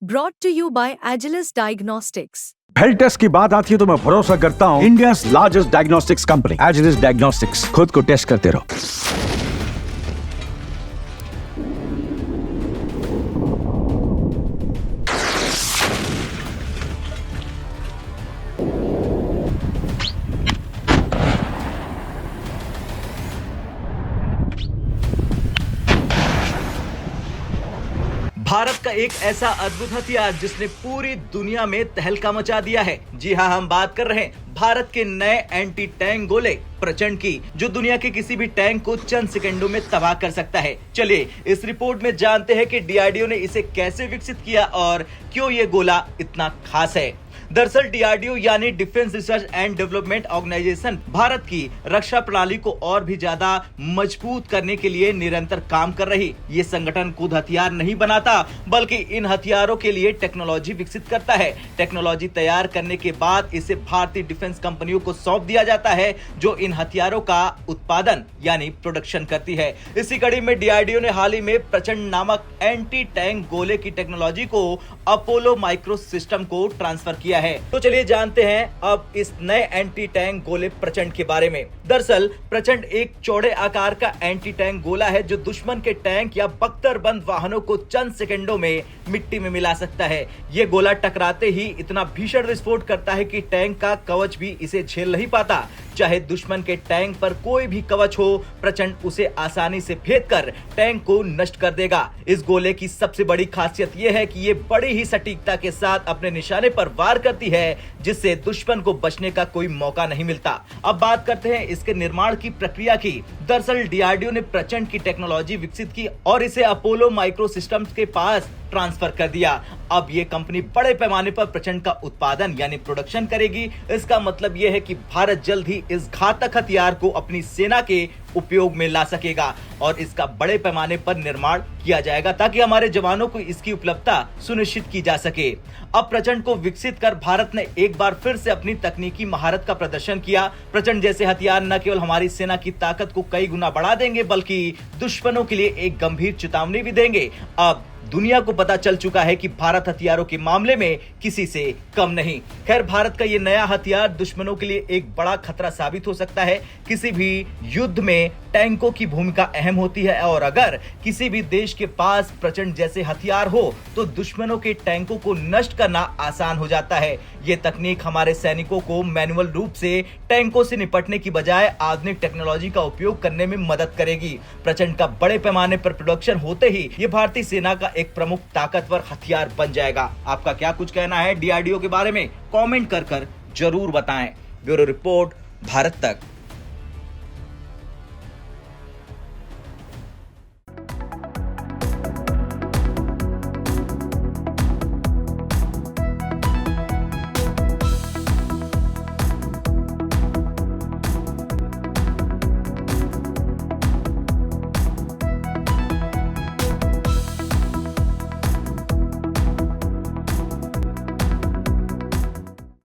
Brought to you by Agilus Diagnostics. Health test की बात आती है तो मैं भरोसा करता हूँ India largest diagnostics company Agilus diagnostics. खुद को टेस्ट करते रहो। भारत का एक ऐसा अद्भुत हथियार जिसने पूरी दुनिया में तहलका मचा दिया है। जी हाँ, हम बात कर रहे हैं भारत के नए एंटी टैंक गोले प्रचंड की, जो दुनिया के किसी भी टैंक को चंद सेकंडों में तबाह कर सकता है। चलिए इस रिपोर्ट में जानते हैं कि डीआरडीओ ने इसे कैसे विकसित किया और क्यों ये गोला इतना खास है। दरअसल डीआरडीओ यानी defence research and development organisation Bharat की रक्षा प्रणाली को और भी ज्यादा मजबूत करने के लिए निरंतर काम कर रही। ये संगठन खुद हथियार नहीं बनाता, बल्कि इन हथियारों के लिए टेक्नोलॉजी विकसित करता है। टेक्नोलॉजी तैयार करने के बाद इसे भारतीय डिफेंस कंपनियों को सौंप दिया जाता है, जो इन हथियारों का उत्पादन यानी प्रोडक्शन करती है। इसी कड़ी में डीआरडीओ ने हाल ही में प्रचंड नामक एंटी टैंक गोले की टेक्नोलॉजी को अपोलो माइक्रो सिस्टम को ट्रांसफर किया है। तो चलिए जानते हैं अब इस नए एंटी टैंक गोले प्रचंड के बारे में। दरअसल प्रचंड एक चौड़े आकार का एंटी टैंक गोला है, जो दुश्मन के टैंक या बख्तरबंद वाहनों को चंद सेकंडों में मिट्टी में मिला सकता है। ये गोला टकराते ही इतना भीषण विस्फोट करता है कि टैंक का कवच भी इसे झेल नहीं पाता। चाहे दुश्मन के टैंक पर कोई भी कवच हो, प्रचंड उसे आसानी से भेदकर टैंक को नष्ट कर देगा। इस गोले की सबसे बड़ी खासियत यह है कि ये बड़ी ही सटीकता के साथ अपने निशाने पर वार करती है, जिससे दुश्मन को बचने का कोई मौका नहीं मिलता। अब बात करते हैं इसके निर्माण की प्रक्रिया की। दरअसल डीआरडीओ ने प्रचंड की टेक्नोलॉजी विकसित की और इसे अपोलो माइक्रो सिस्टम्स के पास ट्रांसफर कर दिया। अब ये कंपनी बड़े पैमाने पर प्रचंड का उत्पादन यानी प्रोडक्शन करेगी। इसका मतलब यह है कि भारत जल्द ही इस घातक हथियार को अपनी सेना के उपयोग में ला सकेगा और इसका बड़े पैमाने पर निर्माण किया जाएगा, ताकि हमारे जवानों को इसकी उपलब्धता सुनिश्चित की जा सके। अब प्रचंड को विकसित कर भारत ने एक बार फिर से अपनी तकनीकी महारत का प्रदर्शन किया। प्रचंड जैसे हथियार न केवल हमारी सेना की ताकत को कई गुना बढ़ा देंगे, बल्कि दुश्मनों के लिए एक गंभीर चेतावनी भी देंगे। अब दुनिया को पता चल चुका है कि भारत हथियारों के मामले में किसी से कम नहीं। खैर, भारत का ये नया हथियार दुश्मनों के लिए एक बड़ा खतरा साबित हो सकता है। किसी भी युद्ध में टैंकों की भूमिका अहम होती है और अगर किसी भी देश के पास प्रचंड जैसे हथियार हो तो दुश्मनों के टैंकों को नष्ट करना आसान हो जाता है। ये तकनीक हमारे सैनिकों को मैनुअल रूप से टैंकों से निपटने की बजाय आधुनिक टेक्नोलॉजी का उपयोग करने में मदद करेगी। प्रचंड का बड़े पैमाने पर प्रोडक्शन होते ही ये भारतीय सेना का एक प्रमुख ताकतवर हथियार बन जाएगा। आपका क्या कुछ कहना है डीआरडीओ के बारे में? कमेंट कर जरूर बताएं। ब्यूरो रिपोर्ट, भारत तक।